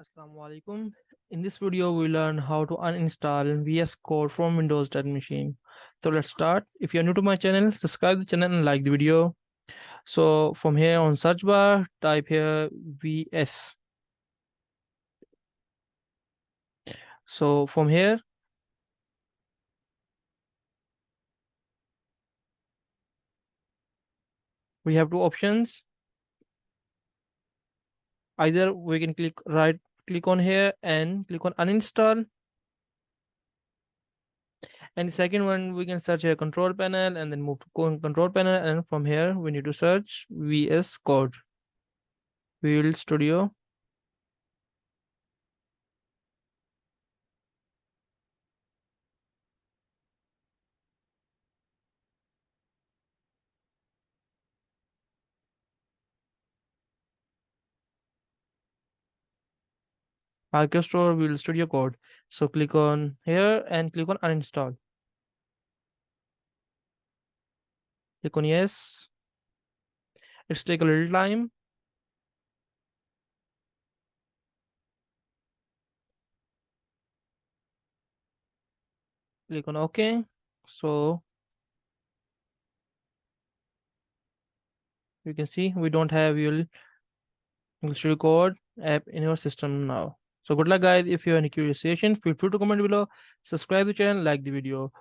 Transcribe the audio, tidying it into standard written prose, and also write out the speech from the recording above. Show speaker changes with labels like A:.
A: Assalamu alaikum. In this video, we learn how to uninstall VS Code from Windows 10 machine. So let's start. If you're new to my channel, subscribe the channel and like the video. So from here on search bar, type here VS. So from here, we have two options. Either we can click on here and click on uninstall. And the second one, we can search here control panel and then move to control panel. And from here, we need to search VS Code, Visual Studio. Store will studio code. So click on here and click on uninstall. Click on yes. It's take a little time. Click on OK. So you can see we don't have your studio code app in your system now. So good luck guys. If you have any curious question, feel free to comment below. Subscribe the channel, like the video.